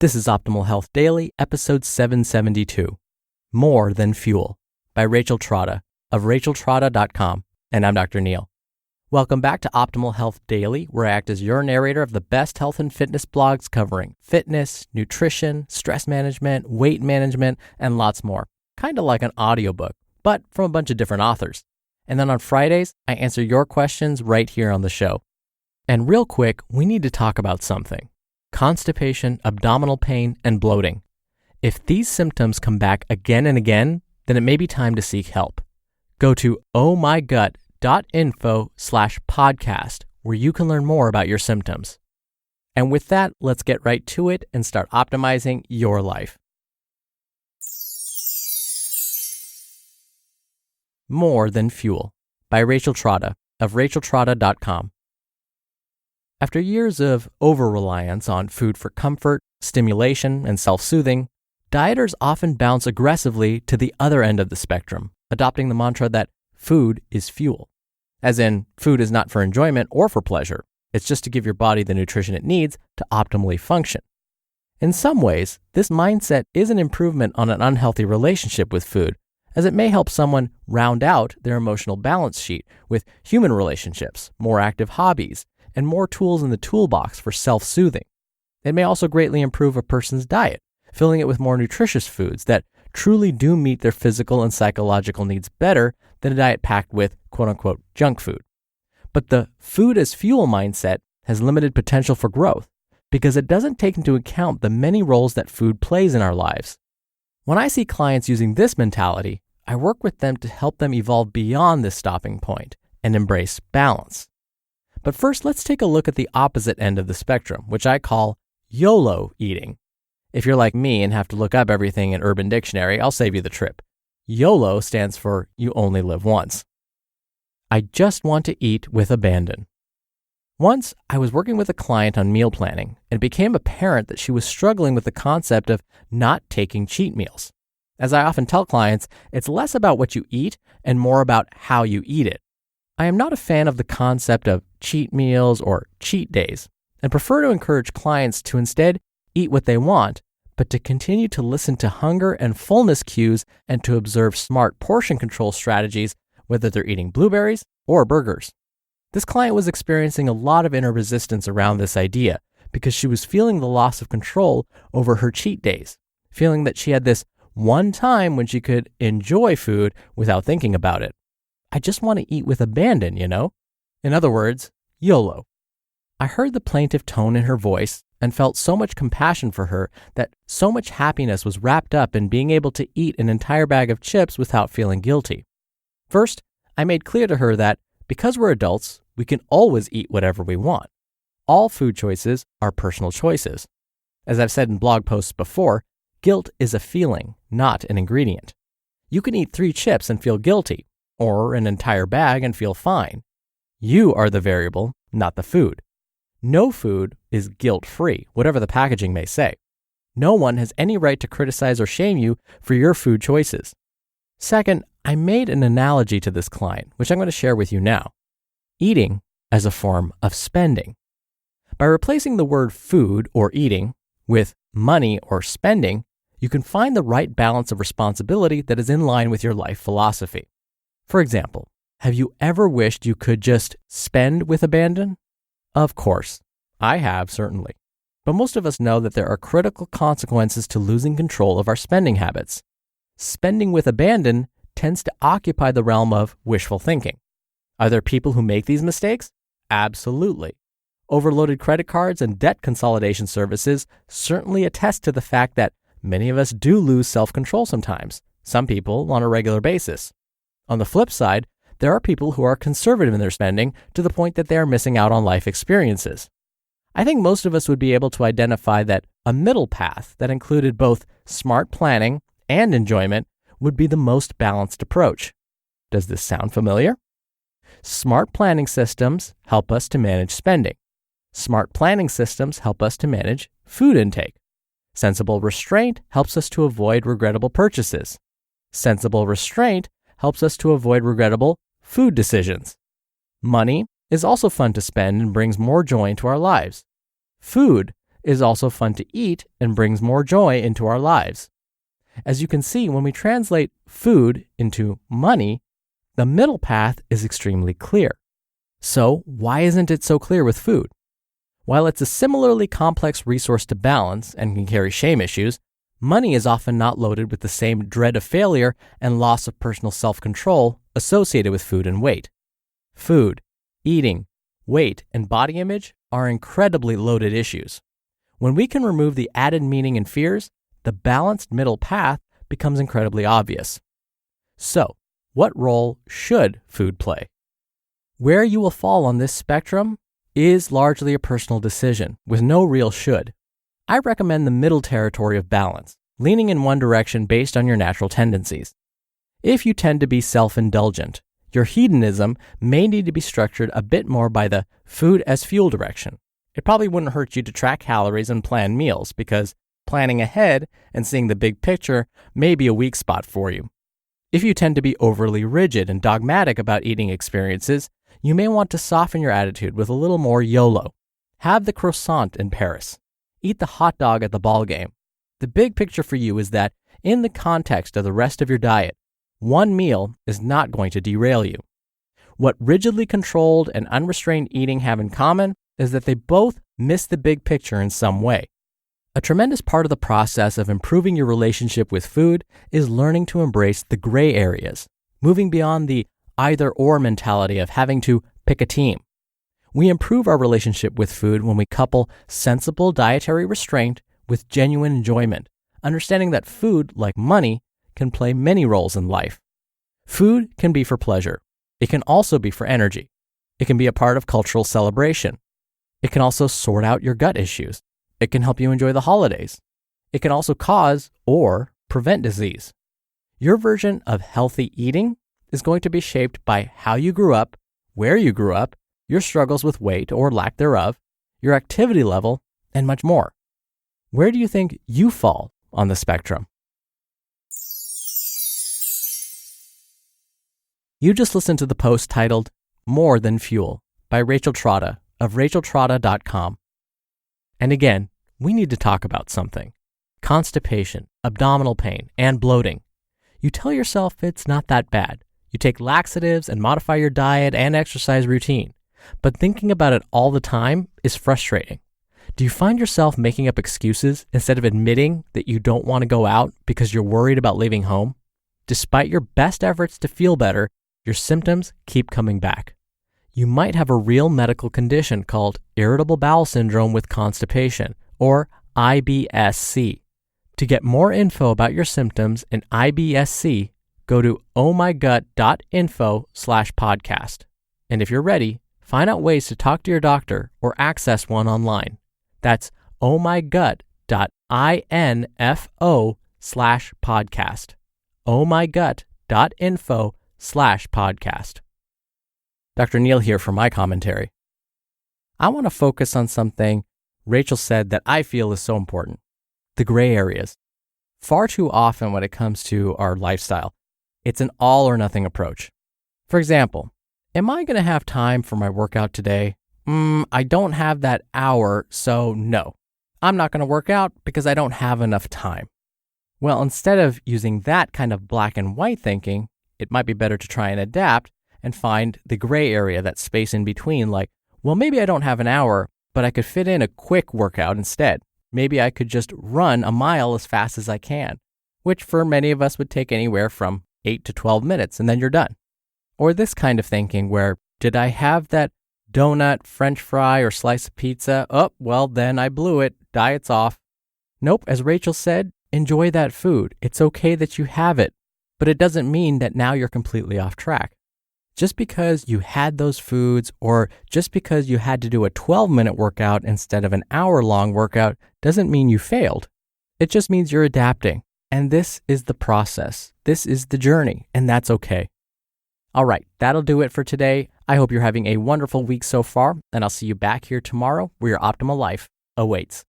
This is Optimal Health Daily, episode 772, More Than Fuel, by Rachel Trotta of racheltrotta.com, and I'm Dr. Neil. Welcome back to Optimal Health Daily, where I act as your narrator of the best health and fitness blogs covering fitness, nutrition, stress management, weight management, and lots more. Kind of like an audiobook, but from a bunch of different authors. And then on Fridays, I answer your questions right here on the show. And real quick, we need to talk about something. Constipation, abdominal pain, and bloating. If these symptoms come back again and again, then it may be time to seek help. Go to OhMyGut.info/podcast, where you can learn more about your symptoms. And with that, let's get right to it and start optimizing your life. More Than Fuel, by Rachel Trotta of racheltrotta.com. After years of over-reliance on food for comfort, stimulation, and self-soothing, dieters often bounce aggressively to the other end of the spectrum, adopting the mantra that food is fuel. As in, food is not for enjoyment or for pleasure. It's just to give your body the nutrition it needs to optimally function. In some ways, this mindset is an improvement on an unhealthy relationship with food, as it may help someone round out their emotional balance sheet with human relationships, more active hobbies, and more tools in the toolbox for self-soothing. It may also greatly improve a person's diet, filling it with more nutritious foods that truly do meet their physical and psychological needs better than a diet packed with quote-unquote junk food. But the food as fuel mindset has limited potential for growth because it doesn't take into account the many roles that food plays in our lives. When I see clients using this mentality, I work with them to help them evolve beyond this stopping point and embrace balance. But first, let's take a look at the opposite end of the spectrum, which I call YOLO eating. If you're like me and have to look up everything in Urban Dictionary, I'll save you the trip. YOLO stands for you only live once. I just want to eat with abandon. Once, I was working with a client on meal planning, and it became apparent that she was struggling with the concept of not taking cheat meals. As I often tell clients, it's less about what you eat and more about how you eat it. I am not a fan of the concept of cheat meals or cheat days and prefer to encourage clients to instead eat what they want, but to continue to listen to hunger and fullness cues and to observe smart portion control strategies, whether they're eating blueberries or burgers. This client was experiencing a lot of inner resistance around this idea because she was feeling the loss of control over her cheat days, feeling that she had this one time when she could enjoy food without thinking about it. I just want to eat with abandon, you know? In other words, YOLO. I heard the plaintive tone in her voice and felt so much compassion for her that so much happiness was wrapped up in being able to eat an entire bag of chips without feeling guilty. First, I made clear to her that because we're adults, we can always eat whatever we want. All food choices are personal choices. As I've said in blog posts before, guilt is a feeling, not an ingredient. You can eat 3 chips and feel guilty, or an entire bag and feel fine. You are the variable, not the food. No food is guilt-free, whatever the packaging may say. No one has any right to criticize or shame you for your food choices. Second, I made an analogy to this client, which I'm going to share with you now. Eating as a form of spending. By replacing the word food or eating with money or spending, you can find the right balance of responsibility that is in line with your life philosophy. For example, have you ever wished you could just spend with abandon? Of course, I have certainly. But most of us know that there are critical consequences to losing control of our spending habits. Spending with abandon tends to occupy the realm of wishful thinking. Are there people who make these mistakes? Absolutely. Overloaded credit cards and debt consolidation services certainly attest to the fact that many of us do lose self-control sometimes, some people on a regular basis. On the flip side, there are people who are conservative in their spending to the point that they are missing out on life experiences. I think most of us would be able to identify that a middle path that included both smart planning and enjoyment would be the most balanced approach. Does this sound familiar? Smart planning systems help us to manage spending. Smart planning systems help us to manage food intake. Sensible restraint helps us to avoid regrettable purchases. Sensible restraint helps us to avoid regrettable food decisions. Money is also fun to spend and brings more joy into our lives. Food is also fun to eat and brings more joy into our lives. As you can see, when we translate food into money, the middle path is extremely clear. So why isn't it so clear with food? While it's a similarly complex resource to balance and can carry shame issues, money is often not loaded with the same dread of failure and loss of personal self-control associated with food and weight. Food, eating, weight, and body image are incredibly loaded issues. When we can remove the added meaning and fears, the balanced middle path becomes incredibly obvious. So, what role should food play? Where you will fall on this spectrum is largely a personal decision with no real should. I recommend the middle territory of balance, leaning in one direction based on your natural tendencies. If you tend to be self-indulgent, your hedonism may need to be structured a bit more by the food as fuel direction. It probably wouldn't hurt you to track calories and plan meals because planning ahead and seeing the big picture may be a weak spot for you. If you tend to be overly rigid and dogmatic about eating experiences, you may want to soften your attitude with a little more YOLO. Have the croissant in Paris. Eat the hot dog at the ball game. The big picture for you is that in the context of the rest of your diet, one meal is not going to derail you. What rigidly controlled and unrestrained eating have in common is that they both miss the big picture in some way. A tremendous part of the process of improving your relationship with food is learning to embrace the gray areas, moving beyond the either-or mentality of having to pick a team. We improve our relationship with food when we couple sensible dietary restraint with genuine enjoyment, understanding that food, like money, can play many roles in life. Food can be for pleasure. It can also be for energy. It can be a part of cultural celebration. It can also sort out your gut issues. It can help you enjoy the holidays. It can also cause or prevent disease. Your version of healthy eating is going to be shaped by how you grew up, where you grew up, your struggles with weight or lack thereof, your activity level, and much more. Where do you think you fall on the spectrum? You just listened to the post titled More Than Fuel by Rachel Trotta of RachelTrotta.com. And again, we need to talk about something. Constipation, abdominal pain, and bloating. You tell yourself it's not that bad. You take laxatives and modify your diet and exercise routine. But thinking about it all the time is frustrating. Do you find yourself making up excuses instead of admitting that you don't want to go out because you're worried about leaving home? Despite your best efforts to feel better, your symptoms keep coming back. You might have a real medical condition called irritable bowel syndrome with constipation, or IBS-C. To get more info about your symptoms and IBS-C, go to OhMyGut.info/podcast. And if you're ready, find out ways to talk to your doctor or access one online. That's OhMyGut.info/podcast. OhMyGut.info/podcast. Dr. Neil here for my commentary. I want to focus on something Rachel said that I feel is so important: the gray areas. Far too often when it comes to our lifestyle, it's an all or nothing approach. For example, am I going to have time for my workout today? I don't have that hour, so no. I'm not going to work out because I don't have enough time. Well, instead of using that kind of black and white thinking, it might be better to try and adapt and find the gray area, that space in between, like, well, maybe I don't have an hour, but I could fit in a quick workout instead. Maybe I could just run a mile as fast as I can, which for many of us would take anywhere from 8 to 12 minutes, and then you're done. Or this kind of thinking where, did I have that donut, French fry, or slice of pizza? Oh, well, then I blew it. Diet's off. Nope, as Rachel said, enjoy that food. It's okay that you have it, but it doesn't mean that now you're completely off track. Just because you had those foods, or just because you had to do a 12-minute workout instead of an hour-long workout, doesn't mean you failed. It just means you're adapting. And this is the process. This is the journey, and that's okay. All right, that'll do it for today. I hope you're having a wonderful week so far, and I'll see you back here tomorrow where your optimal life awaits.